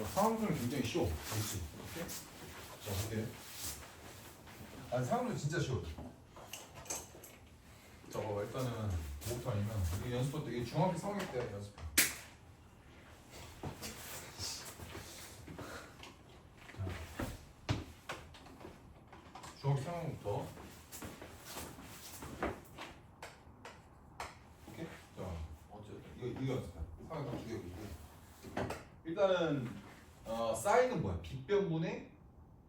상황들은 굉장히 쉬워. 그렇지? 이렇게. 자, 볼게. 아니, 상황들은 진짜 쉬워. 자, 일단은 뭐부터 아니면 이게 연습부터 이게 중학교 3학년 때 연습. 중학교 3학년부터. 오케이? 자, 어쨌든 이거 연습해. 상황 다 기억이 있고. 일단은 사인은 뭐야? 빗변분의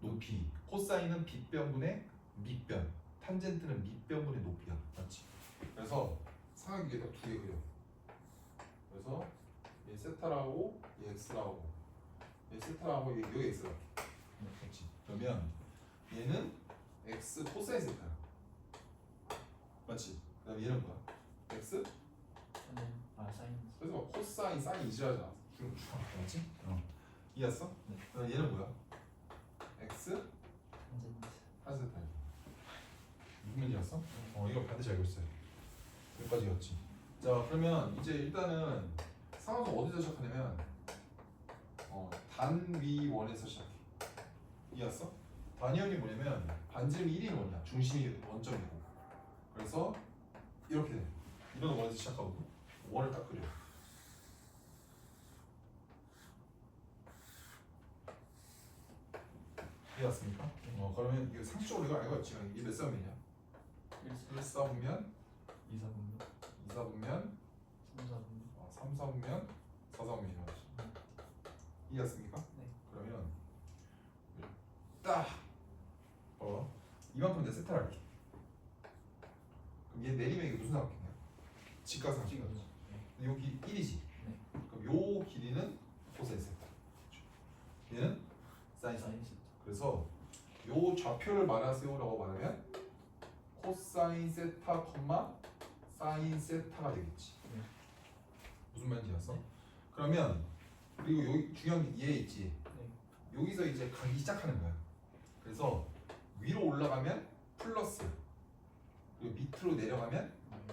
높이. 코사인은 빗변분의 밑변. 탄젠트는 밑변분의 높이야. 맞지? 그래서 상황 위에다 두 개 그려. 그래서 얘 세타라고 얘 x라고 얘 세타라고 여기 x라고. 그렇지? 그러면 얘는 x 코사인 세타야. 맞지? 그다음 얘는 뭐야? x? 사인. 그래서 막 코사인, 사인 이지라잖아. 맞지? 이해했어? 네. 그다음 얘는 뭐야? x 탄젠트. 탄세타. 무슨 말이었어? 이거 반드시 알고 있어요. 여기까지였지. 자, 그러면 이제 일단은 상황은 어디서 시작하냐면 단위원에서 시작해. 이해했어? 단위원이 뭐냐면 반지름이 1인 원이야. 중심이 원점이고. 그래서 이렇게 돼. 이런 원에서 시작하고 원을 딱 그려. 이해했습니까? 그러면 이거 상식적으로 이거 알고 있지? 이게 몇 사분이냐? 1사분면 2사분면 2사분면 3사분면 3사분면 4사분면이라고 하지. 이해했습니까? 네. 그러면 딱 이만큼 내가 세타를 할게. 그럼 얘 내리면 이게 무슨 삼각형이야? 직각삼각형. 네. 여기 1이지. 네. 그럼 요 길이는 코사인 세타. 얘는 사인 세타. 사인 세타. 그래서 요 좌표를 말하세요라고 말하면 코사인 세타, 사인 세타가 되겠지. 네. 무슨 말인지 알았어? 네. 그러면 그리고 여기 중요한 게 얘 있지. 네. 여기서 이제 가기 시작하는 거야. 그래서 위로 올라가면 플러스, 그리고 밑으로 내려가면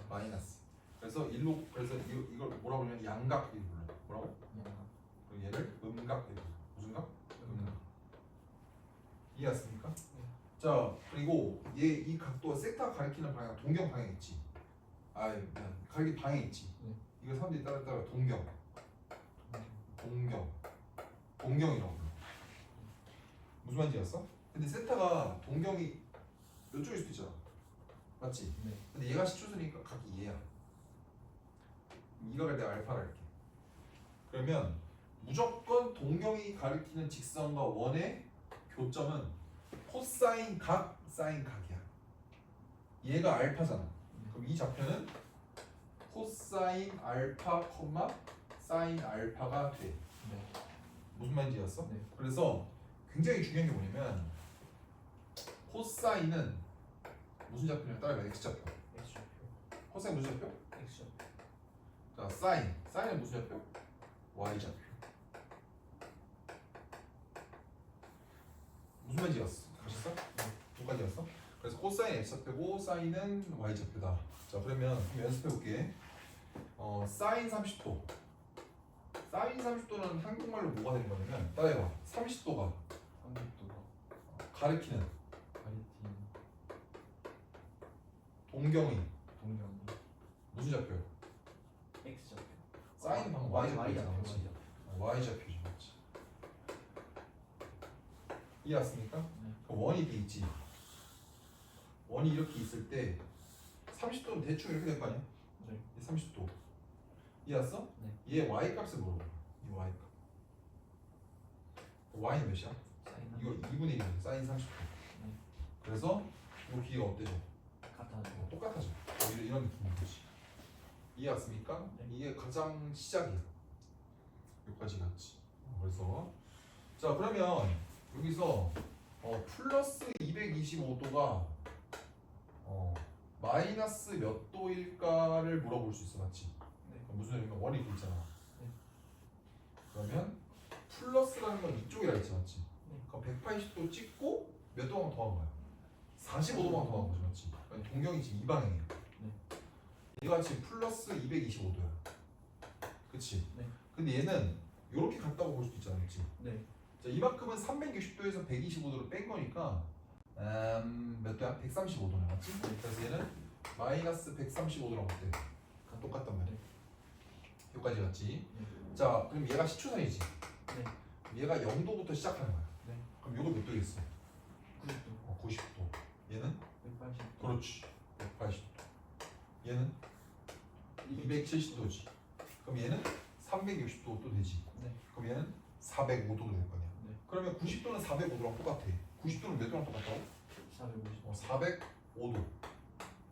마이너스. 그래서 그래서 이걸 뭐라고 하냐면 양각 이렇게 불러. 뭐라고? 양각. 그리고 얘를 음각 이렇게 불러. 무슨 각? 음각. 이해했습니까? 네. 자, 그리고 얘 이 각도가 세타 가리키는 방향 동경 방향 있지. 가리키 방향 있지. 네. 이거 사람들이 따라 동경이라고 불러. 무슨 말인지 알았어? 근데 세타가 동경이 이쪽일 수도 있잖아. 맞지? 네. 근데 얘가 시초수니까 각이 얘야. 이거를 내가 알파를 할게. 그러면 무조건 동경이 가리키는 직선과 원의 교점은 코사인 각, 사인 각이야. 얘가 알파잖아. 그럼 이 좌표는 코사인 알파, 사인 알파가 돼. 네. 무슨 말인지 알았어? 네. 그래서 굉장히 중요한 게 뭐냐면 코사인은 무슨 좌표냐 따라가 x좌표. X좌표. 코사인 무슨 좌표? X좌표. 자, 사인은 무슨 좌표? y좌표. 무슨 말인지 알았어? 가셨어? 여기까지 왔어? 그래서 코사인 x좌표고 사인은 y좌표다. 자, 그러면 연습해볼게. 사인 30도. 사인 30도는 한국말로 뭐가 되는 거냐면 따라해봐. 30도가 한국도가 가리키는 가리키는 동경이 동경이 무슨 좌표? X좌표. 사인 방금 y좌표잖아. 그렇지? y좌표지. 맞지? 이해했습니까? 네. 그럼 원이 이렇게 있지. 원이 이렇게 있을 때 30도는 대충 이렇게 될 거 아니야? 네. 30도. 이해했어? 네. 얘 y 값을 물어봐. 이 y 값. y는 몇이야? 사인 이거 2분의 1이야. 사인 30도. 네. 그래서 이 길이가 어때져? 같아죠. 똑같아져. 이런 느낌인 거지. 이해했습니까? 네. 이게 가장 시작이야. 여기까지 갔지. 그래서 자, 그러면 여기서 플러스 225도가 마이너스 몇 도일까를 물어볼 수 있어. 맞지? 네. 무슨 소리냐면 원이 이렇게 있잖아. 네. 그러면 플러스라는 건 이쪽이라 했지. 맞지? 네. 그럼 180도 찍고 몇 도만 더한 거야? 45도만 더한 거지. 맞지? 그러니까 동경이 지금 이 방향이야. 네. 얘가 지금 플러스 225도야. 그치? 네. 근데 얘는 이렇게 갔다고 볼 수도 있잖아, 그렇지? 네. 자, 이만큼은 360도에서 125도를 뺀 거니까 몇 도야? 135도네, 맞지? 그래서 얘는 마이너스 135도랑 어때? 똑같단 말이야. 여기까지 갔지? 네. 자, 그럼 얘가 시초선이지? 네. 얘가 0도부터 시작하는 거야. 네. 그럼 요거 몇 도겠어? 90도. 90도. 얘는? 180도. 그렇지. 180도. 얘는? 270도지. 그럼 얘는 360도 또 되지. 네. 그럼 얘는 405도도 될 거냐. 네. 그러면 90도는 405도랑 똑같아. 90도는 몇 도랑 똑같다고? 450. 405도.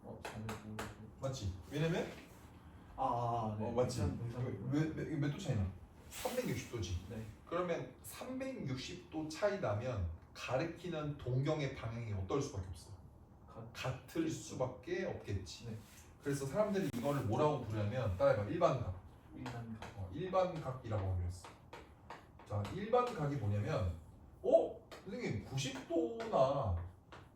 450. 맞지? 왜냐면 네. 맞지? 의상. 몇 도 차이나? 360도지. 네. 그러면 360도 차이 나면 가리키는 동경의 방향이 어떨 수밖에 없어. 같을 수밖에 없겠지. 네. 그래서 사람들이 이거를 뭐라고 부르냐면 따라해봐. 일반각. 일반각. 일반각이라고 하기로 했어. 자, 일반각이 뭐냐면 선생님 90도나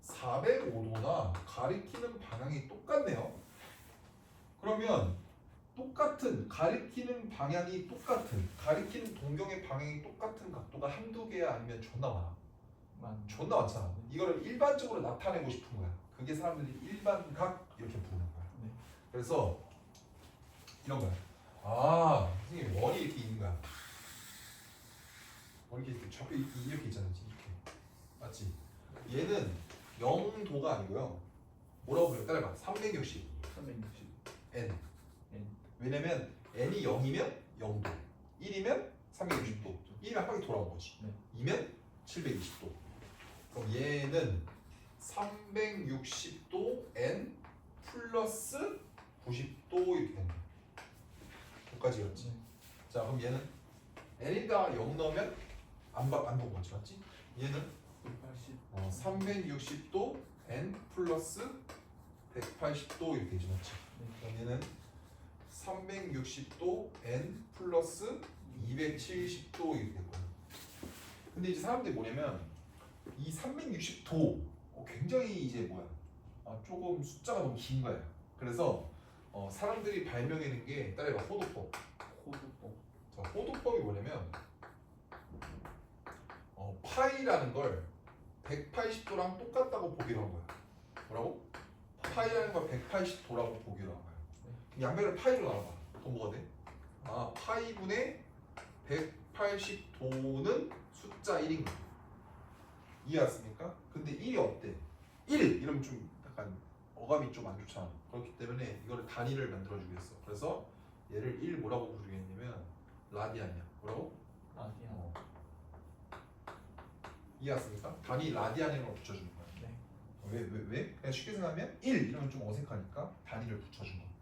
405도나 가리키는 방향이 똑같네요. 그러면 똑같은 가리키는 방향이 똑같은 가리키는 동경의 방향이 똑같은 각도가 한두 개야 아니면 존나 많아? 존나 많잖아. 이거를 일반적으로 나타내고 싶은 거야. 그게 사람들이 일반각 이렇게 부르는 거야. 네. 그래서 이런 거야. 아, 선생님 원이 이렇게 있는 거야. 원이 이렇게 좌표 이렇게 있잖아, 이렇게. 맞지? 얘는 0도가 아니고요. 뭐라고 불러? 따라해봐. 360 360. n. N. 왜냐면 n이 0이면 0도, 1이면 360도, 1이면 한 바퀴 돌아온 거지. 네. 2면 720도. 그럼 얘는 360도 n 플러스 90도 이렇게 된다. 여기까지 갔지. 네. 자, 그럼 얘는 n에다가 0 넣으면 안 본 거지, 맞지? 얘는 180. 360도 n 플러스 180도 이렇게 되지, 맞지? 네. 그럼 얘는 360도 n 플러스 270도 이렇게 될 거야. 근데 이제 사람들이 뭐냐면 이 360도 굉장히 이제 조금 숫자가 너무 긴 거야. 그래서 사람들이 발명해낸 게 따라해봐. 호도법. 호두법. 자, 호도법이 뭐냐면 파이라는 걸 180도랑 똑같다고 보기로 한 거야. 뭐라고? 파이라는 걸 180도라고 보기로 한 거야. 그럼 양변을 파이로 나눠봐. 그럼 뭐가 돼? 파이분의 180도는 숫자 1인 거야. 이해했습니까? 근데 1이 어때? 1 이러면 좀 약간 어감이 좀 안 좋잖아. 그렇기 때문에 이거를 단위를 만들어 주겠어. 그래서 얘를 1 뭐라고 부르겠냐면 라디안이야. 뭐라고? 라디안. 이해했습니까? 단위 라디안이라고 붙여주는 거야. 네. 왜? 그냥 쉽게 생각하면 1 이러면 좀 어색하니까 단위를 붙여준 겁니다.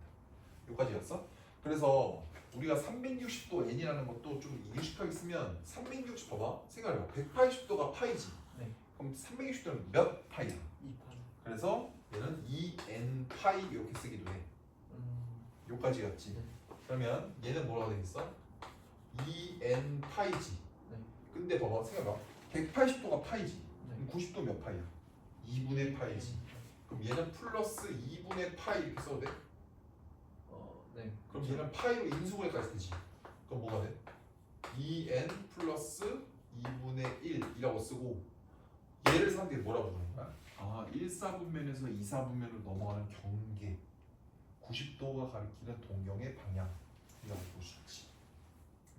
여기까지였어? 그래서 우리가 360도 n이라는 것도 좀 이유식하게 쓰면 360 봐봐. 생각해봐. 180도가 파이지. 네. 그럼 360도는 몇 파이야? 2파이. 그래서 얘는 2n 파이 이렇게 쓰기도 해. 여기까지였지. 네. 그러면 얘는 뭐라고 되겠어? 2n 파이지. 네. 근데 봐봐. 생각해봐. 180도가 파이지. 네. 그럼 90도 몇 파이야? 2분의 파이지. 그럼 얘는 플러스 2분의 파이 이렇게 써도 돼? 네. 그럼 얘는 파이로 인수분해까지 되지. 그럼 뭐가 돼? 2n 플러스 2분의 1이라고 쓰고 얘를 사람들이 뭐라고 부르는 거야? 1사분면에서 2사분면으로 넘어가는 경계 90도가 가리키는 동경의 방향이라고 볼 수 있지.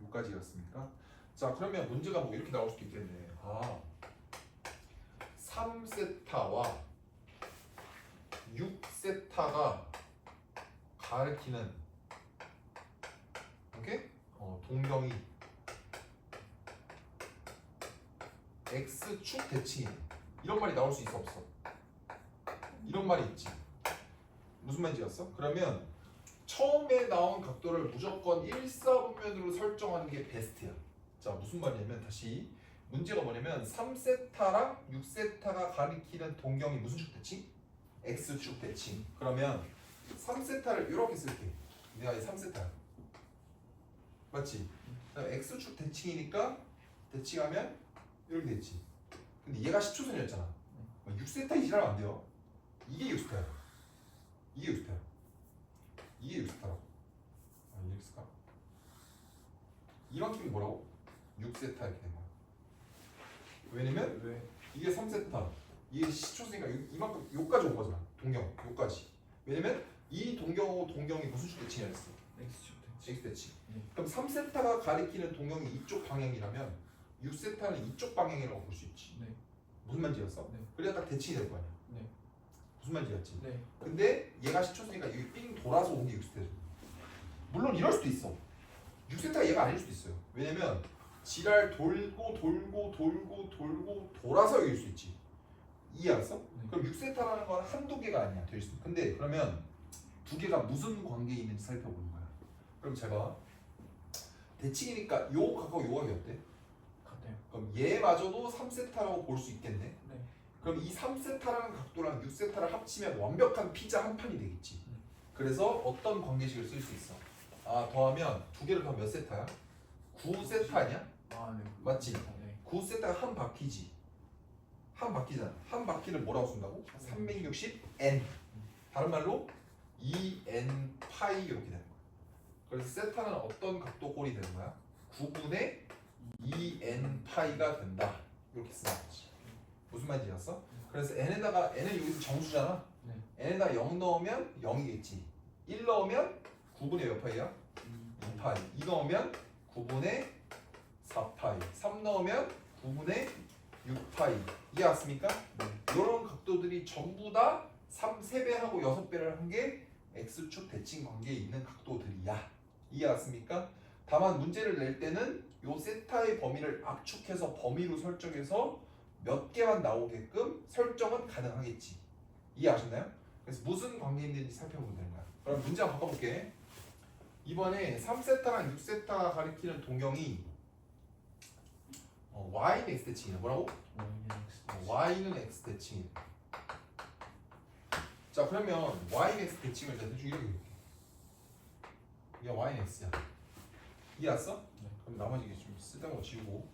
여기까지였습니까? 자, 그러면 문제가 뭐 이렇게 나올 수도 있겠네. 3세타와 6세타가 가리키는 동경이 x축 대칭 이런 말이 나올 수 있어 없어? 이런 말이 있지. 무슨 말인지 알았어? 그러면 처음에 나온 각도를 무조건 1사분면으로 설정하는 게 베스트야. 자, 무슨 말이냐면 다시 문제가 뭐냐면 3세타랑 6세타가 가리키는 동경이 무슨 축 대칭? x축 대칭. 그러면 3세타를 이렇게 쓸게. 내가 이 3세타야. 맞지? x축 대칭이니까 대칭하면 이렇게 됐지. 근데 얘가 10초선이었잖아. 6세타 이지라면 안 돼요. 이게 6세타야. 이게 6세타야. 이게 6세타라고. 이렇게 쓸까? 이만큼이 뭐라고? 6세타 이렇게 된 거야. 왜냐면 왜? 이게 3세타, 이게 시초수니까 이만큼 요까지 온 거잖아. 동경 요까지. 왜냐면 이 동경하고 동경이 무슨 축 대칭이라 했어? X축 대칭. X 대칭. 네. 그럼 3세타가 가리키는 동경이 이쪽 방향이라면 6세타는 이쪽 방향이라고 볼 수 있지. 네. 무슨 말인지 알았어? 네. 그래야 딱 대칭이 될 거 아니야. 네. 무슨 말인지 알았지? 네. 근데 얘가 시초수니까 여기 삥 돌아서 온 게 6세타죠. 물론 이럴 수도 있어. 6세타가 얘가 아닐 수도 있어요. 왜냐면 지랄 돌고 돌고 돌고 돌고 돌아서 여기일 수 있지. 이해했어? 네. 그럼 6세타라는 건 한두 개가 아니야. 될 수. 근데 그러면 두 개가 무슨 관계에 있는지 살펴보는 거야. 그럼 잘 봐. 대칭이니까 요 각하고 요 각이 어때? 같아요. 그럼 얘마저도 3세타라고 볼 수 있겠네. 네. 그럼 이 3세타라는 각도랑 6세타를 합치면 완벽한 피자 한 판이 되겠지. 그래서 어떤 관계식을 쓸 수 있어? 아, 더하면 두 개를 더하면 몇 세타야? 9세타 아니야? 아, 네. 맞지? 네. 9세타가 한 바퀴지. 한 바퀴잖아. 한 바퀴를 뭐라고 쓴다고? 360n. 다른 말로 2n 파이 이렇게 되는 거야. 그래서 세타는 어떤 각도 꼴이 되는 거야? 9분의 2n 파이가 된다. 이렇게 쓰는 거지. 무슨 말인지 알았어? 그래서 n에다가 n은 여기서 정수잖아. 네. n에다 0 넣으면 0이겠지. 1 넣으면 9분의 몇 파이야? 2파이. 2 넣으면 9분의 4파이. 3 넣으면 9분의 6파이. 이해 왔습니까? 네. 이런 각도들이 전부 다 3배하고 6배를 한 게 X축 대칭 관계에 있는 각도들이야. 이해 왔습니까? 다만 문제를 낼 때는 요 세타의 범위를 압축해서 범위로 설정해서 몇 개만 나오게끔 설정은 가능하겠지. 이해하셨나요? 그래서 무슨 관계에 있는지 살펴보면 되는 거야. 그럼 문제 한번 바꿔볼게. 이번에 3세타랑 6세타가 가리키는 동경이 y는 x 대칭이야. 뭐라고? y는 x 대칭이야. 자, 그러면 y는 x 대칭을 대충 이렇게 볼게. 이게 y는 x야. 이해 왔어? 네. 그럼 나머지 게 좀 쓸데없는 거 지우고.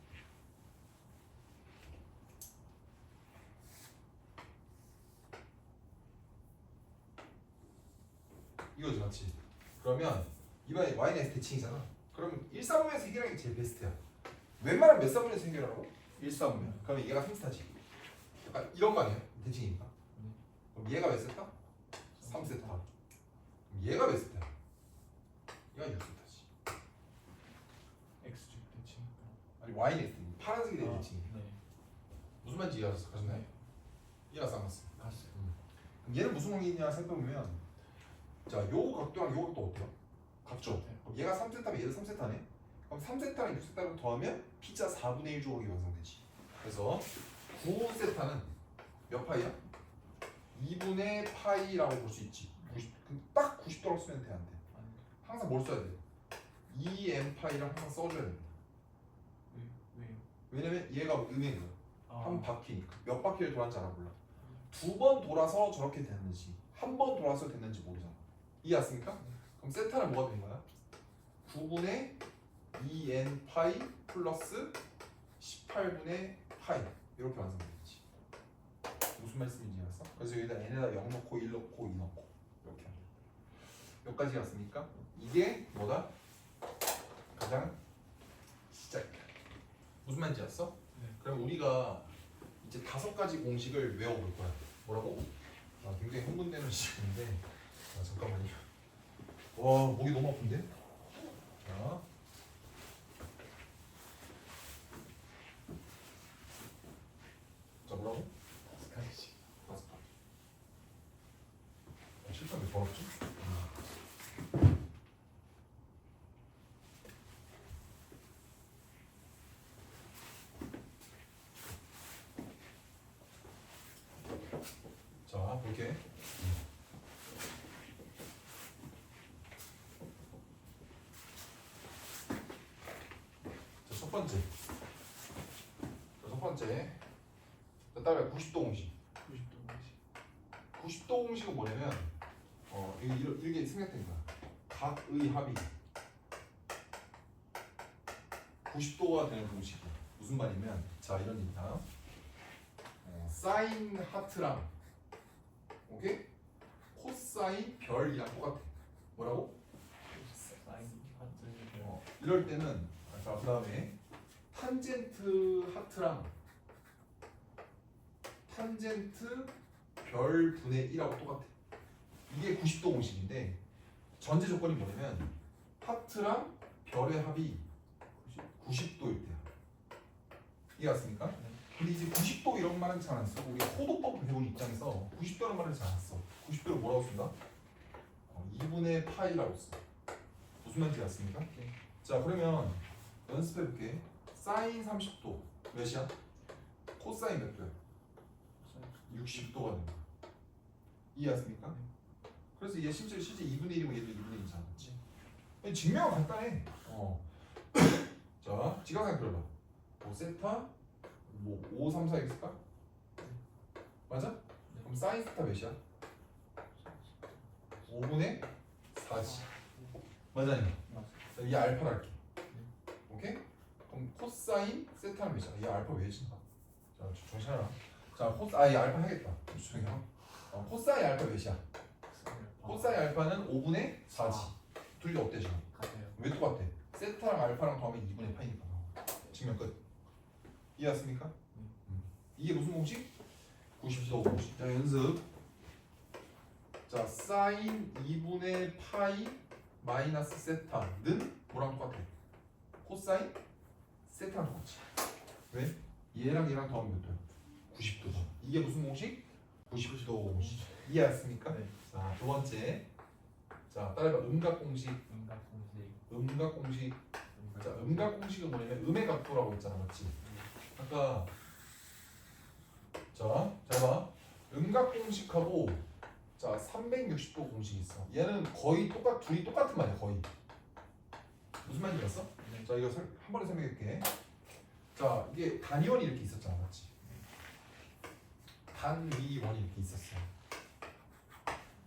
이거지, 맞지? 그러면 이번에 y는 x 대칭이잖아. 그러면 1사분면에서 해결하는 게 제일 베스트야. 웬만하면 몇 사분면에서 해결하라고? 1사분면. 그러면 얘가 3세타지. 약간 이런 거 아니야? 대칭이니까. 그럼 얘가 몇 세타? 3세타. 그럼 얘가 몇 세타야? 얘가 6세타지. X축 대칭. 아니 y는 x 대칭. 파란색이 된 아, 대칭이야. 네. 무슨 말인지 이해하셨나요? 이해가 쌍았어. 갔어요. 그럼 얘는 무슨 관계냐 살펴보면 자, 요 각도랑 요 각도 어때요? 같죠? 같아요. 그럼 얘가 3세타면 얘도 3세타네? 그럼 3세타랑 6세타를 더하면 피자 4분의 1 조각이 완성되지. 그래서 9세타는 몇 파이야? 2분의 파이라고 볼 수 있지. 90, 딱 90도라고 쓰면 돼, 안 돼? 아니, 항상 뭘 써야 돼? 2n 파이를 항상 써줘야 됩니다. 왜요? 왜냐면 얘가 의미인 거야. 아, 한 바퀴니까. 몇 바퀴를 돌았는지 알아 몰라. 두 번 돌아서 저렇게 됐는지 한 번 돌아서 됐는지 모르잖아. 이해 왔습니까? 그럼 세타는 뭐가 되는 거야? 9분의 2n 파이 플러스 18분의 파이 이렇게 완성되겠지. 무슨 말씀인지 알았어? 그래서 여기다 n에다 0 넣고 1 넣고 2 넣고 이렇게 하는 거야. 여기까지 왔습니까? 이게 뭐다? 가장 시작이야. 무슨 말인지 알았어? 네. 그럼 우리가 이제 5가지 공식을 외워볼 거야. 뭐라고? 아, 굉장히 흥분되는 시간인데 잠깐만요. 와, 목이 너무 아픈데? 자, 자 뭐라고? 스카이씨. 5가지. 실판 몇 번 없지? 자, 볼게. 자, 첫 번째. 자, 첫 번째. 자, 따라해. 90도 공식. 90도 공식. 90도 공식은 뭐냐면 이게 생략된 거야. 각의 합이 90도가 되는 공식이야. 무슨 말이면 자, 이런 얘기다. 사인 하트랑 오케이? 코사인 별이랑 똑같아. 뭐라고? 사인 하트. 이럴 때는 자, 그다음에 탄젠트 하트랑 탄젠트 별 분의 1하고 똑같아. 이게 90도 공식인데 전제 조건이 뭐냐면 하트랑 별의 합이 90도일 때야. 이해갔습니까? 네. 근데 이제 90도 이런 말은 잘 안 써. 우리 호도법을 배운 입장에서 90도라는 말은 잘 안 써. 90도를 뭐라고 쓴다? 2분의 파이라고 써. 무슨 말인지 알았습니까? 네. 자 그러면 연습해볼게. 사인 30도 몇이야? 코사인 몇 도야? 60도가 된다. 이해했습니까? 네. 그래서 얘 실제 2분의 1이면 얘도 2분의 1이잖아. 그치? 증명은 간단해. 자, 지각상 그려봐. 뭐 세타 뭐 5, 3, 4 x일까? 맞아? 그럼 사인 세타 몇이야? 5분의 4지. 맞아요. 자, 이 알파를 할게. 오케이? 그럼 코사인 세타는 몇이야? 이 알파 왜 해진다? 자, 정신하라. 자, 이 알파 해야겠다. 조용히 해. 코사인 알파 몇이야? 코사인 알파는 5분의 4지. 둘 다 어때 지금? 같아요. 왜 똑같아? 세타랑 알파랑 더하면 2분의 파이니까. 증명 끝. 이해했습니까? 이게 무슨 공식? 90도 공식. 자 연습. 자 사인 2분의 파이 마이너스 세타는 뭐랑 똑같아? 코사인 세타랑 똑같지. 왜? 얘랑 얘랑 더하면 몇 도야? 90도죠. 이게 무슨 공식? 90도 공식. 이해했습니까? 네. 자 두 번째. 자 따라해봐. 음각 공식. 음각 공식. 음각 공식. 자 음각 공식은 뭐냐면 음의 각도라고 했잖아, 맞지? 아까 잘 봐. 음각 공식하고 자 360도 공식이 있어. 얘는 거의 둘이 똑같은 말이야, 거의. 무슨 말인지 알았어? 네. 자 이거 한 번에 설명할게. 자 이게 단위원이 이렇게 있었잖아, 맞지? 단위원이 이렇게 있었어.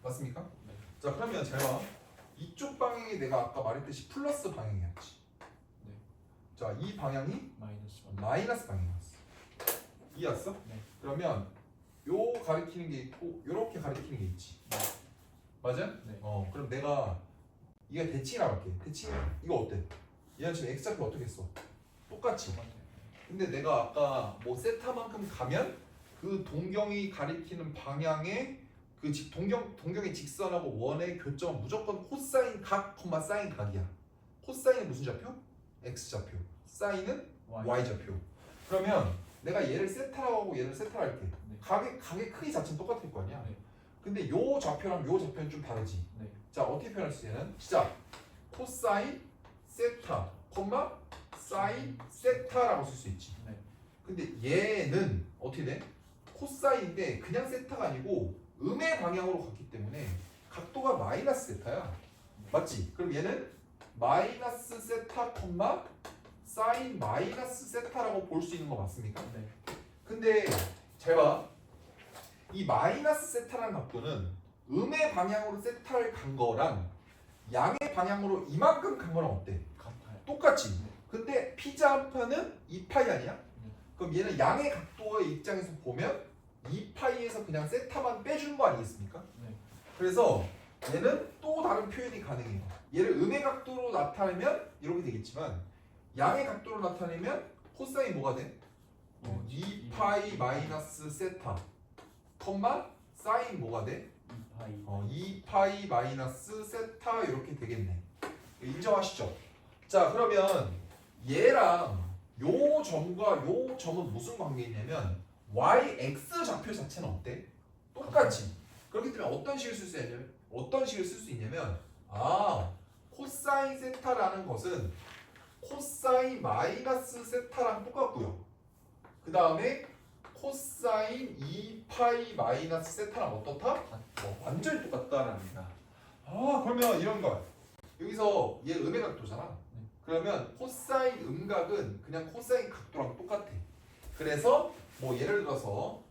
맞습니까? 네. 자 그러면 잘 봐. 이쪽 방향이 내가 아까 말했듯이 플러스 방향이었지. 네. 자 이 방향이 마이너스 1. 마이너스 방향이었어. 이해했어? 네. 그러면 요 가리키는 게 있고 요렇게 가리키는 게 있지. 네. 맞아? 네. 그럼 내가 이게 대칭이라고 할게. 대칭 이거 어때? 얘는 지금 x좌표 어떻게 했어? 똑같이. 똑같아요. 근데 내가 아까 뭐 세타만큼 가면 그 동경이 가리키는 방향에 그 동경의 직선하고 원의 교점은 무조건 코사인 각, 사인 각이야. 코사인은 무슨 좌표? x좌표. 사인은 y좌표. 그러면 내가 얘를 세타라고 하고 얘를 세타라 할게. 네. 각의 크기 자체는 똑같을 거 아니야. 네. 근데 요 좌표랑 요 좌표는 좀 다르지. 네. 자 어떻게 표현할 수 있냐면 시작. 코사인 세타, 사인 세타라고 쓸 수 있지. 네. 근데 얘는 어떻게 돼? 코사인인데 그냥 세타가 아니고 음의 방향으로 갔기 때문에 각도가 마이너스 세타야. 맞지? 그럼 얘는 마이너스 세타, 사인 마이너스 세타라고 볼 수 있는 거 맞습니까? 네. 근데 잘 봐. 이 마이너스 세타라는 각도는 음의 방향으로 세타를 간 거랑 양의 방향으로 이만큼 간 거랑 어때? 같아요. 똑같지. 근데 피자 한 판은 2파이 아니야? 그럼 얘는 양의 각도의 입장에서 보면 2파이에서 그냥 세타만 빼준 거 아니겠습니까? 네. 그래서 얘는 또 다른 표현이 가능해요. 얘를 음의 각도로 나타내면 이렇게 되겠지만 양의 각도로 나타내면 코사인 뭐가 돼? 2파이 마이너스 세타, 사인 뭐가 돼? 2파이. 2파이 마이너스 세타 이렇게 되겠네. 인정하시죠? 자 그러면 얘랑 요 점과 요 점은 무슨 관계냐면 yx 좌표 자체는 어때? 똑같지. 그렇기 때문에 어떤 식을 쓸 수 있냐면 코사인 세타라는 것은 코사인 마이너스 세타랑 똑같고요. 그 다음에 코사인 2파이 마이너스 세타랑 어떻다? 완전히 똑같다라는 거야. 그러면 이런 거 여기서 얘 음의 각도잖아. 네. 그러면 코사인 음각은 그냥 코사인 각도랑 똑같아. 그래서 뭐 예를 들어서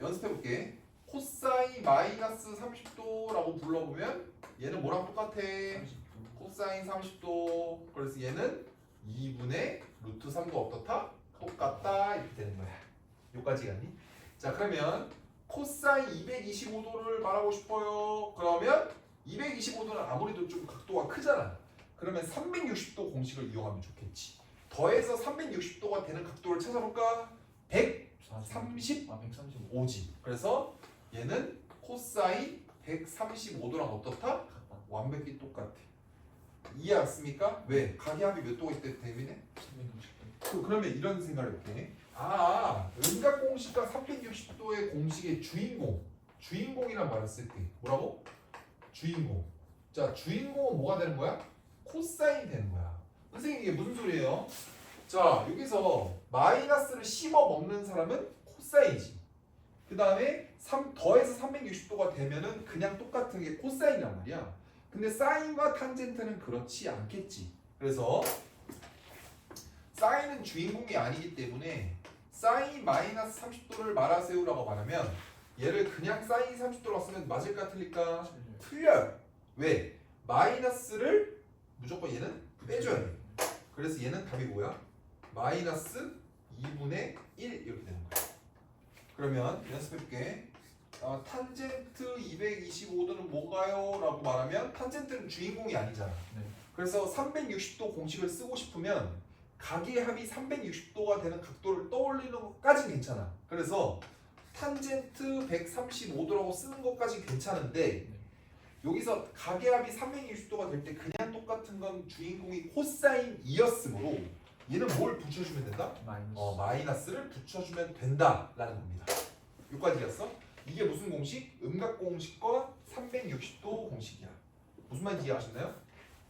연습해볼게. 코사인 마이너스 30도라고 불러보면 얘는 뭐랑 똑같아? 30도. 코사인 30도. 그래서 얘는 2분의 루트 3도 어떻다? 똑같다 이렇게 되는 거야. 여기까지 갔니? 자 그러면 코사인 225도를 말하고 싶어요. 그러면 225도는 아무래도 좀 각도가 크잖아. 그러면 360도 공식을 이용하면 좋겠지. 더해서 360도가 되는 각도를 찾아볼까? 135지. 135 그래서 얘는 코사인 135도랑 어떻다? 같다. 완벽히 똑같아. 이해했습니까? 왜? 각의 합이 몇 도가 있기 때문에? 360도. 그러면 이런 생각을 해볼게. 음각공식과 360도의 공식의 주인공이란 말을 쓸 때 뭐라고? 주인공. 자, 주인공은 뭐가 되는 거야? 코사인이 되는 거야. 선생님 이게 무슨 소리예요? 자, 여기서 마이너스를 씹어 먹는 사람은 코사인이지. 그 다음에 더해서 360도가 되면은 그냥 똑같은 게 코사인이란 말이야. 근데 사인과 탄젠트는 그렇지 않겠지. 그래서 사인은 주인공이 아니기 때문에 사인 마이너스 30도를 말하세요라고 말하면 얘를 그냥 사인 30도라고 쓰면 맞을까 틀릴까? 틀려요. 왜? 마이너스를 무조건 얘는 빼줘야 돼. 그래서 얘는 답이 뭐야? 마이너스 2분의 1 이렇게 되는 거야. 그러면 연습해볼게. 탄젠트 225도는 뭔가요? 라고 말하면 탄젠트는 주인공이 아니잖아. 네. 그래서 360도 공식을 쓰고 싶으면 각의 합이 360도가 되는 각도를 떠올리는 것까지는 괜찮아. 그래서 탄젠트 135도라고 쓰는 것까지 괜찮은데 여기서 각의 합이 360도가 될 때 그냥 똑같은 건 주인공이 코사인이었으므로 얘는 뭘 붙여주면 된다? 마이너스. 마이너스를 붙여주면 된다라는 겁니다. 여기까지 이었어? 이게 무슨 공식? 음각공식과 360도 공식이야. 무슨 말인지 이해하셨나요?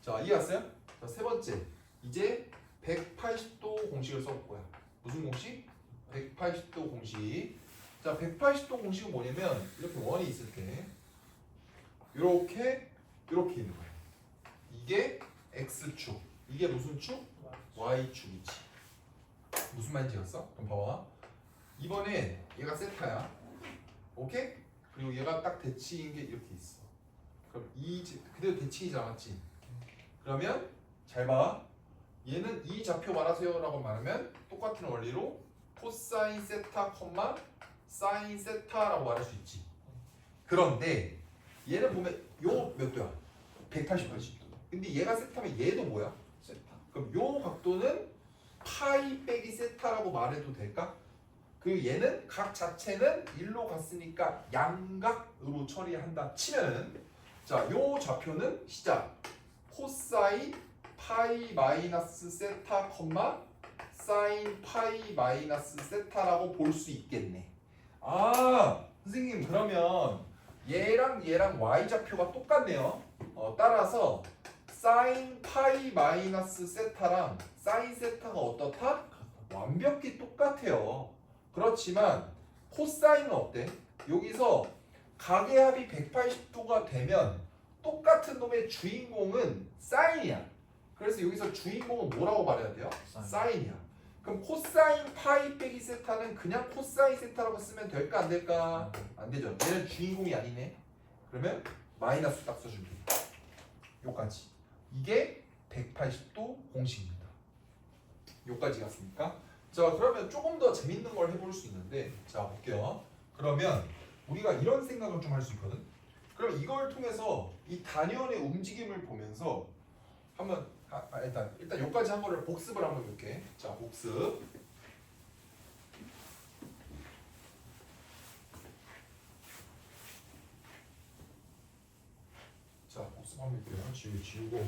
자, 이해했어요? 자, 세 번째. 이제 180도 공식을 써볼 거야. 무슨 공식? 180도 공식. 자, 180도 공식은 뭐냐면 이렇게 원이 있을 때 이렇게 있는 거야. 이게 x축. 이게 무슨 축? y축이지. 무슨 말인지 알았어? 그럼 봐봐. 이번에 얘가 세타야. 오케이? 그리고 얘가 딱 대칭인 게 이렇게 있어. 그럼 그대로 대칭이지 않았지? 그러면 잘 봐. 얘는 이 좌표 말하세요라고 말하면 똑같은 원리로 코사인 세타 콤마 사인 세타라고 말할 수 있지. 그런데 얘는 보면 요 몇 도야? 180도. 근데 얘가 세타면 얘도 뭐야? 세타. 그럼 요 각도는 파이 빼기 세타라고 말해도 될까? 그리고 얘는 각 자체는 1로 갔으니까 양각으로 처리한다 치면은 자, 요 좌표는 시작 코사인 파이 마이너스 세타 콤마 사인 파이 마이너스 세타라고 볼 수 있겠네. 선생님 그러면 얘랑 y 좌표가 똑같네요. 따라서 사인 파이 마이너스 세타랑 사인 세타가 어떻다? 완벽히 똑같아요. 그렇지만 코사인은 어때? 여기서 각의 합이 180도가 되면 똑같은 놈의 주인공은 사인이야. 그래서 여기서 주인공은 뭐라고 말해야 돼요? 사인이야. 그럼 코사인 파이 빼기 세타는 그냥 코사인 세타라고 쓰면 될까 안 될까? 안 되죠. 얘는 주인공이 아니네. 그러면 마이너스 딱 써줄게. 요까지. 이게 180도 공식입니다. 요까지 갔습니까? 자, 그러면 조금 더 재밌는 걸 해볼 수 있는데, 자 볼게요. 그러면 우리가 이런 생각을 좀 할 수 있거든. 그럼 이걸 통해서 이 단위원의 움직임을 보면서 한번 일단 여기까지 한 거를 복습을 한번 해볼게. 자, 복습. 자, 복습 한번 해볼게요. 지우고.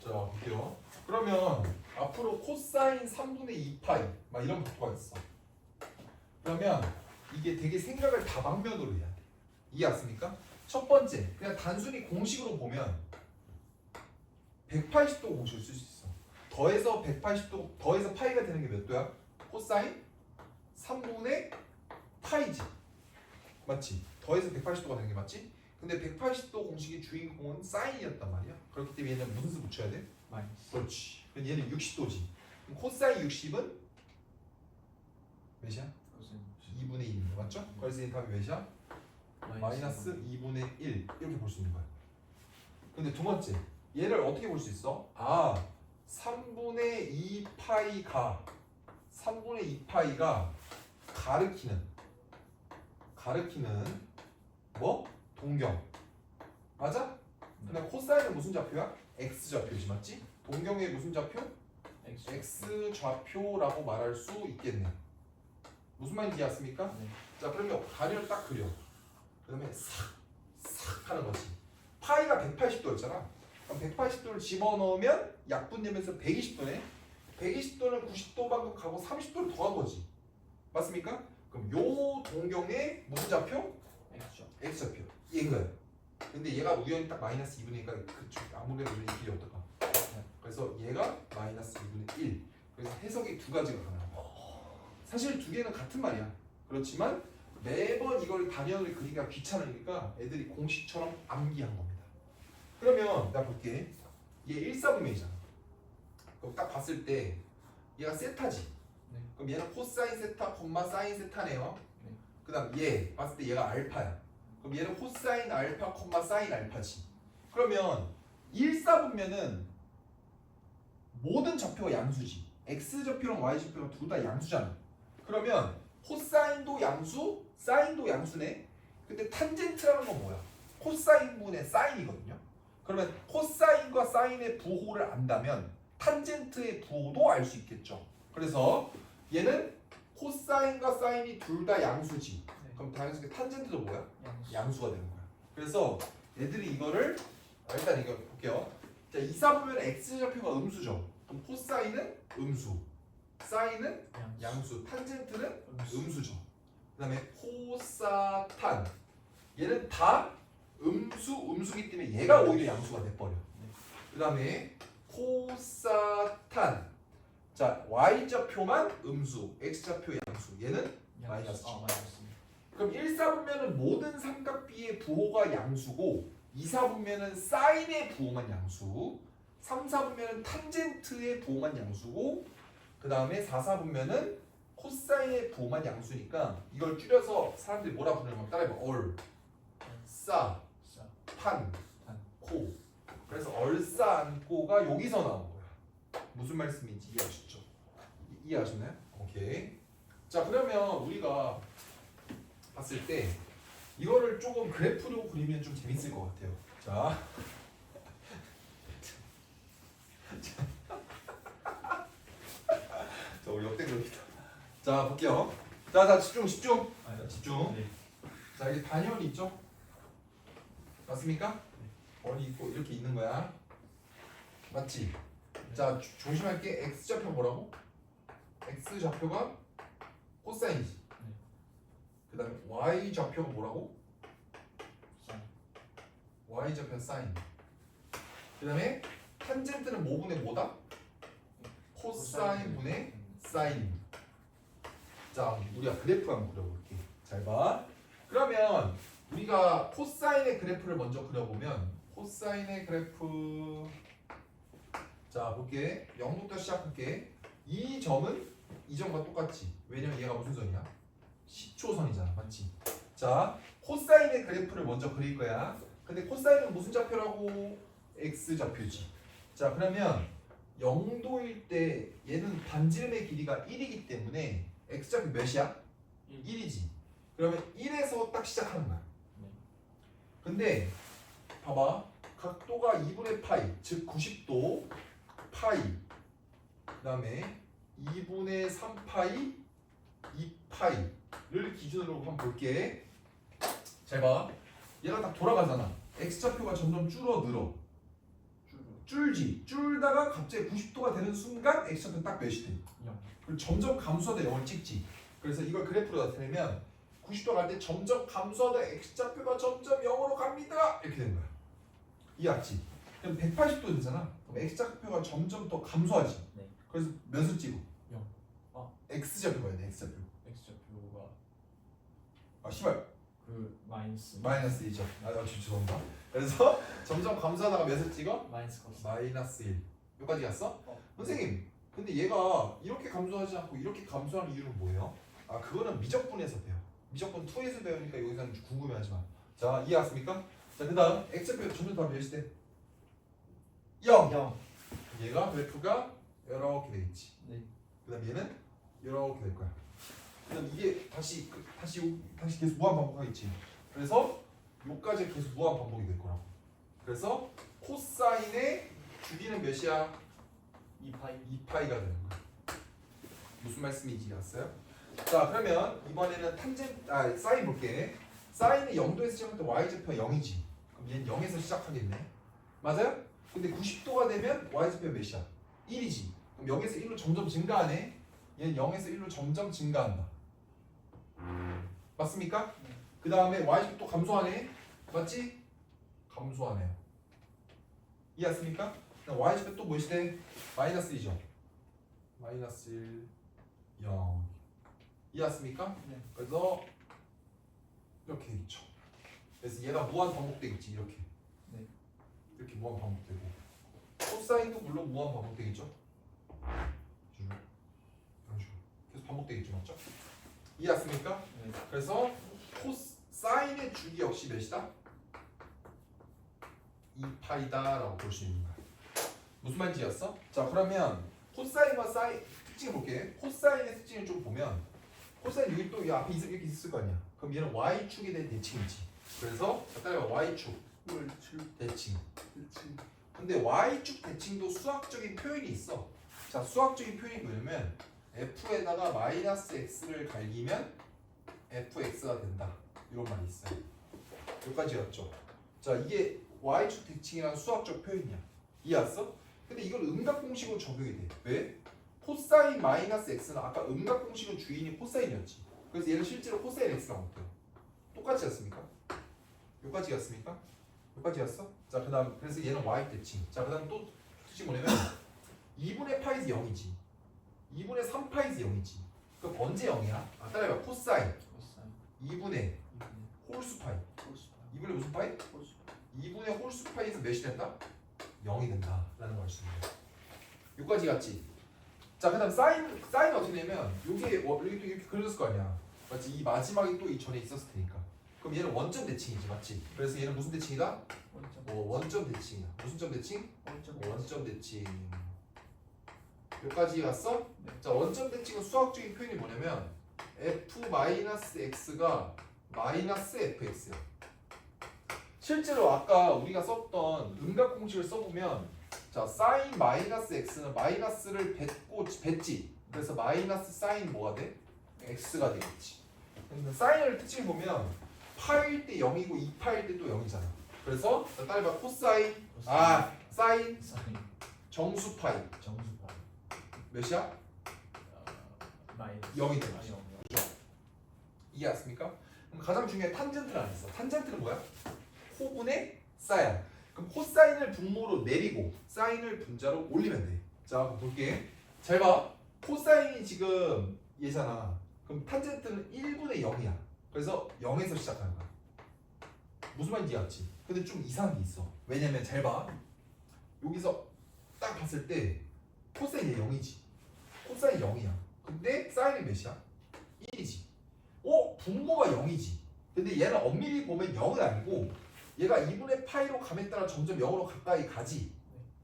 자, 볼게요. 그러면 앞으로 코사인 3분의 2파이 막 이런 각도가 있어. 그러면 이게 되게 생각을 다방면으로 해야 돼. 이해했습니까? 첫 번째, 그냥 단순히 공식으로 보면 180도 공식을 쓸 수 있어. 더해서 180도, 더해서 파이가 되는 게 몇 도야? 코사인 3분의 파이지. 맞지? 더해서 180도가 되는 게 맞지? 근데 180도 공식의 주인공은 사인이었단 말이야. 그렇기 때문에 얘는 무슨 수 붙여야 돼? 마이너스. 그렇지. 그럼 얘는 60도지. 그럼 코사인 60은 몇이야? 2분의 1입니다. 맞죠? 그래서 이 답이 몇이야? 마이너스 2분의 1 이렇게 볼 수 있는 거야. 근데 두 번째, 얘를 어떻게 볼 수 있어? 3분의 2파이가 가리키는 가리키는 뭐? 동경. 맞아? 그다음 코사인은 무슨 좌표야? x 좌표지, 맞지? 동경의 무슨 좌표? x 좌표라고 말할 수 있겠네. 무슨 말인지 이해했습니까? 네. 자, 그러면 가리를 딱 그려. 그다음에 싹 하는 거지. 파이가 180도였잖아. 그럼 180도를 집어넣으면 약분되면서 120도네. 120도는 90도만큼 가고 30도를 더한 거지. 맞습니까? 그럼 요 동경의 무슨 좌표? x 좌표. 얘인 거야. 근데 얘가 우연히 딱 마이너스 2분의 1이니까 그쪽 아무래도 이 길이 어떨까? 그래서 얘가 마이너스 2분의 1. 그래서 해석이 두 가지가 가능하다. 사실 두 개는 같은 말이야. 그렇지만 매번 이걸 단연을 그리기가 귀찮으니까 애들이 공식처럼 암기한 겁니다. 그러면 나 볼게. 얘 1사분면이잖아. 그럼 딱 봤을 때 얘가 세타지. 네. 그럼 얘는 코사인 세타, 사인 세타네요. 네. 그 다음 얘 봤을 때 얘가 알파야. 그럼 얘는 코사인 알파, 사인 알파지. 그러면 1사분면은 모든 좌표가 양수지. x 좌표랑 y 좌표랑 둘 다 양수잖아. 그러면 코사인도 양수, 사인도 양수네. 근데 탄젠트라는 건 뭐야? 코사인분의 사인이거든요. 그러면 코사인과 사인의 부호를 안다면 탄젠트의 부호도 알 수 있겠죠. 그래서 얘는 코사인과 사인이 둘 다 양수지. 네. 그럼 당연히 탄젠트도 뭐야? 양수. 양수가 되는 거야. 그래서 애들이 이거를 일단 이거 볼게요. 자, 2사분면 x 좌표가 음수죠. 그럼 코사인은 음수, 사인은 양수, 탄젠트는 음수죠. 그 다음에 코사탄, 얘는 다 음수기 때문에 얘가 오히려 양수가 돼버려. 그 다음에 코사탄, 자 y 좌표만 음수, x 좌표 양수, 얘는 마이너스. 그럼 1사분면은 모든 삼각비의 부호가 양수고 2사분면은 사인의 부호만 양수, 3사분면은 탄젠트의 부호만 양수고 그 다음에 4사분면은 코사인의 부호만 양수니까 이걸 줄여서 사람들이 뭐라 부르냐면 따라해봐. 얼, 싸, 판, 코. 그래서 얼싸안코가 여기서 나온 거야. 무슨 말씀인지 이해하셨죠? 이해하셨나요? 오케이. 자, 그러면 우리가 봤을 때 이거를 조금 그래프로 그리면 좀 재밌을 것 같아요. 자, 자 우리 역대급이다. 자, 볼게요. 자, 집중. 집중. 네. 자, 여기 단연이 있죠? 맞습니까? 원이 있고 이렇게 있는 거야. 맞지? 자, 조심할게. x 좌표 뭐라고? x 좌표가 코사인이지. 네. 그 다음에 y 좌표가 뭐라고? y 좌표 사인. 그 다음에 탄젠트는 뭐분의 뭐다? 코사인 분의 사인. 자, 우리가 그래프 한번 그려볼게. 잘 봐. 그러면 우리가 코사인의 그래프를 먼저 그려보면 코사인의 그래프, 자 볼게. 0부터 시작할게. 이 점은 이 점과 똑같지. 왜냐면 얘가 무슨 선이야? 시초선이잖아. 맞지? 자, 코사인의 그래프를 먼저 그릴 거야. 근데 코사인은 무슨 좌표라고? x 좌표지. 자, 그러면 0도일 때 얘는 반지름의 길이가 1이기 때문에 x 좌표 몇이야? 1이지. 그러면 1에서 딱 시작하는 거야. 근데 봐봐. 각도가 2분의 파이, 즉 90도 파이, 그 다음에 2분의 3파이, 2파이를 기준으로 한번 볼게. 잘 봐. 얘가 딱 돌아가잖아. x좌표가 점점 줄어들어. 줄지. 줄다가 갑자기 90도가 되는 순간 x좌표는 딱 몇이 돼? 0. 그리고 점점 감소하다 0을 찍지. 그래서 이걸 그래프로 나타내면 90도 갈 때 점점 감소하다 x좌표가 점점 0으로 갑니다. 이렇게 되는 거야. 이해했지? 그럼 180도 되잖아. 그럼 x좌표가 점점 더 감소하지. 네. 그래서 몇을 찍어? 0. x좌표 봐야 돼. x좌표. x좌표가 아 씨발. 그 마이너스 1이죠. 죄송합니다. 그래서 점점 감소하다가 몇을 찍어? 마이너스 코스. 마이너스 1. 여기까지 갔어? 선생님, 근데 얘가 이렇게 감소하지 않고 이렇게 감소하는 이유는 뭐예요? 아, 그거는 미적분에서 배워. 미적분 2에서 배우니까 여기서는 궁금해하지 마. 자, 이해했습니까? 자, 그 다음 x좌표 점점 더 몇이 돼? 0. 얘가 그래프가 이렇게 되겠지. 네. 그 다음 얘는 이렇게 될 거야. 그럼 이게 다시 계속 무한 반복하겠지. 그래서 요까지 계속 무한 반복이 될 거라고. 그래서 코사인의 주기는 몇이야? 2파이 2파이가 되는 거야. 무슨 말씀인지 알았어요? 자 그러면 이번에는 사인 볼게. 사인은 0도에서 시작할 때 y좌표 0이지. 그럼 얘는 0에서 시작하겠네. 맞아요? 근데 90도가 되면 y좌표 몇이야? 1이지. 그럼 0에서 1로 점점 증가하네. 얘는 0에서 1로 점점 증가한다. 맞습니까? 네. 그 다음에 y좌표 또 감소하네. 맞지? 감소하네요. 이해했습니까? y좌표 또 무엇이 돼? 마이너스 1이죠. 마이너스 1, 0. 이해했습니까? 네. 그래서 이렇게 있죠. 그래서 얘가 무한 반복되겠지. 이렇게. 네. 이렇게 무한 반복되고. 코사인도 물론 무한 반복되겠죠. 이런 식으로 계속 반복되겠죠, 맞죠? 이해했습니까? 네. 그래서 코사인의 주기 역시 몇이다? 2파이다라고 볼 수 있는 거야. 무슨 말인지 이해했어? 자 그러면 코사인과 사인 특징을 볼게. 코사인의 특징을 좀 보면 코사인 여기 또 이 앞에 이렇게 있을 거 아니야. 그럼 얘는 y축에 대한 대칭이지. 그래서 따라해봐. y축 대칭. 근데 y축 대칭도 수학적인 표현이 있어. 자 수학적인 표현이 뭐냐면 f에다가 마이너스 x를 갈기면 fx가 된다. 이런 말이 있어요. 여기까지였죠. 자 이게 y축 대칭이라는 수학적 표현이야. 이해했어? 근데 이걸 음각공식으로 적용이 돼. 왜? 코사인 마이너스 x는 아까 음각공식은 주인이 코사인이었지. 그래서 얘는 실제로 코사인 x라고 못해요. 똑같지 않습니까? 여기까지 갔습니까? 여기까지 갔어? 자 그 다음 그래서 얘는 y 대칭. 자 그 다음 또 특징 뭐냐면 2분의 파이즈 0이지. 2분의 3파이즈 0이지. 그럼 언제 0이야? 아 따라해봐. 코사인 코사인 2분의 홀수 파이. 2분의 무슨 파이? 2분의 홀수 파이에서 몇이 된다? 0이 된다 라는 걸 알 수 있는 거야. 여기까지 갔지? 자 그 다음 사인은 어떻게 되냐면 요게 여기 또 이렇게 그려졌을 거 아니야. 맞지? 이 마지막에 또 이 전에 있었을 테니까. 그럼 얘는 원점 대칭이지. 맞지? 그래서 얘는 무슨 대칭이다? 원점 대칭이야. 무슨 점 대칭? 원점 대칭. 여기까지 갔어? 네. 자 원점 대칭은 수학적인 표현이 뭐냐면 f-x가 마이너스 fx야. 실제로 아까 우리가 썼던 음각 공식을 써보면 자 사인 마이너스 x는 마이너스를 뱉지. 그래서 마이너스 사인 뭐가 돼? x가 되겠지. 근데 사인을 특징 보면 파일 때 0이고 2파일 때 또 0이잖아. 그래서 따라해봐. 코사인 사인 사인 정수 파이 정수파이 몇이야? 마이너스 0이 되는 아, 거지. 0이요. 이해했습니까? 그럼 가장 중요한 탄젠트를 안 했어. 탄젠트는 뭐야? 코분의 사인. 그럼 코사인을 분모로 내리고 사인을 분자로 올리면 돼. 자, 한번 볼게. 잘 봐. 코사인이 지금 얘잖아. 그럼 탄젠트는 1분의 0이야. 그래서 0에서 시작하는 거야. 무슨 말인지 알았지? 근데 좀 이상한 게 있어. 왜냐면 잘 봐. 여기서 딱 봤을 때 코사인이 0이지. 코사인 0이야. 근데 사인이 몇이야? 1이지. 분모가 0이지. 근데 얘는 엄밀히 보면 0은 아니고 얘가 2분의 파이로 감에 따라 점점 0으로 가까이 가지.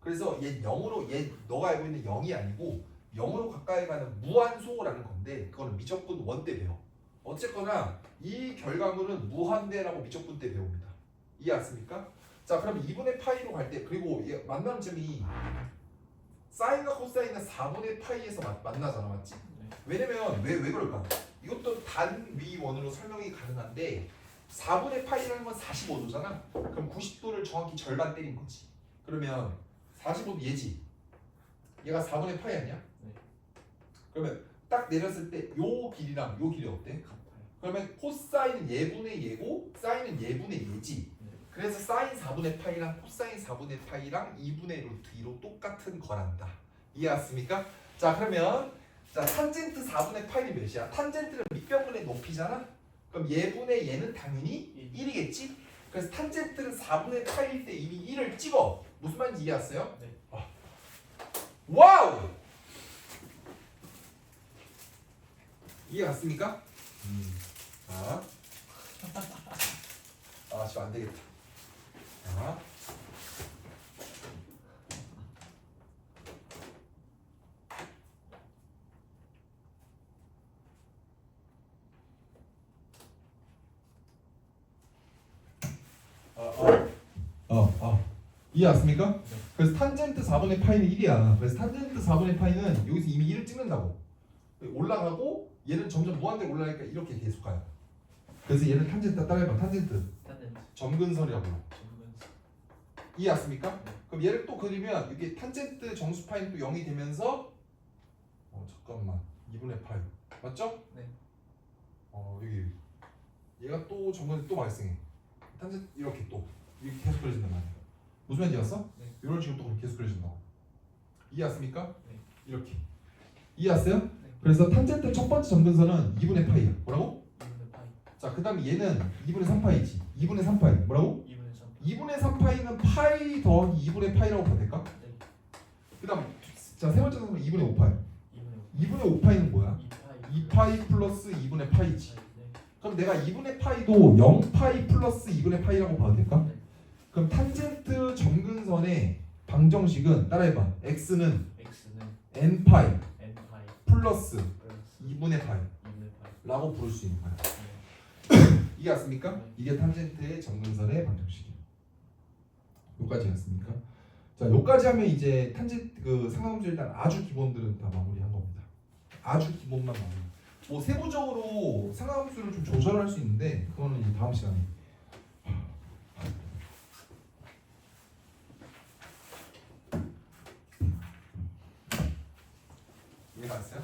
그래서 얘 0으로 너가 알고 있는 0이 아니고 0으로 가까이 가는 무한소라는 건데 그거는 미적분 1 때 배워. 어쨌거나 이 결과물은 무한대라고 미적분 때 배웁니다. 이해했습니까? 자 그럼 2분의 파이로 갈 때 그리고 얘 만나는 점이 사인과 코사인은 4분의 파이에서 만나잖아. 맞지? 네. 왜냐면 왜 그럴까? 이것도 단위원으로 설명이 가능한데 4분의 파이라는 건 45도잖아. 그럼 90도를 정확히 절반 때린 거지. 그러면 45도 얘지. 얘가 4분의 파이 아니야? 네. 그러면 딱 내렸을 때 요 길이랑 요 길이 어때? 같아요. 그러면 코사인은 예분의 예고 사인은 예분의 예지. 네. 그래서 사인 4분의 파이랑 코사인 4분의 파이랑 2분의 루트 2로 똑같은 거란다. 이해했습니까? 자 그러면 자 탄젠트 4분의 파이는 몇이야? 탄젠트는 밑변분의 높이잖아? 그럼 예분의 얘는 당연히 1이겠지? 그래서 탄젠트는 4분의 파이일 때 이미 1을 찍어. 무슨 말인지 이해했어요? 네. 와우! 이해 갔습니까? 자. 지금 안 되겠다. 자. 이해 왔습니까? 네. 그래서 탄젠트 4분의 파이는 1이야. 그래서 탄젠트 4분의 파이는 여기서 이미 1을 찍는다고. 올라가고 얘는 점점 무한대로 올라가니까 이렇게 계속 가요. 그래서 얘는 탄젠트 따라해봐. 탄젠트 탄젠트 점근선이라고. 점근선. 이해 왔습니까? 네. 그럼 얘를 또 그리면 이게 탄젠트 정수 파이는 또 0이 되면서 잠깐만 2분의 파이 맞죠? 네. 여기 얘가 또 점근이 또 발생해. 탄젠트 이렇게 또 이렇게 계속 그려진단 말이야. 무슨 말인지 알았어? 네. 이런 식으로 또 계속 그려진다고. 이해 왔습니까? 네. 이렇게 이해 왔어요? 네. 그래서 탄젠트 첫 번째 점근선은 2분의 파이야. 뭐라고? 2분의 파이. 자, 그 다음에 얘는 2분의 3파이지. 2분의 3파이. 뭐라고? 2분의 3. 2분의 3파이는 파이 더하기 2분의 파이라고 봐도 될까? 네. 그 다음 자, 세 번째 선은 2분의 5파이. 2분의 2분의 5파이는 뭐야? 2파이. 2파이 플러스 2분의 파이지. 네. 그럼 내가 2분의 파이도 0파이 플러스 2분의 파이라고 봐도 될까? 네. 그럼 탄젠트 점근선의 방정식은 따라해봐. x는 x는 n파이 n 파이 플러스 플러스 2분의 파이 2분의 파이. 라고 부를 수 있는 거야. 네. 이게 왔습니까? 네. 이게 탄젠트의 점근선의 방정식이에요. 여기까지 했습니까? 자, 여기까지 하면 이제 탄젠트 그 상하함수 일단 아주 기본들은 다 마무리한 겁니다. 아주 기본만 마무리. 뭐 세부적으로 상하함수를 좀 조절할 수 있는데 그거는 이제 다음 시간에. 이해 갔어요?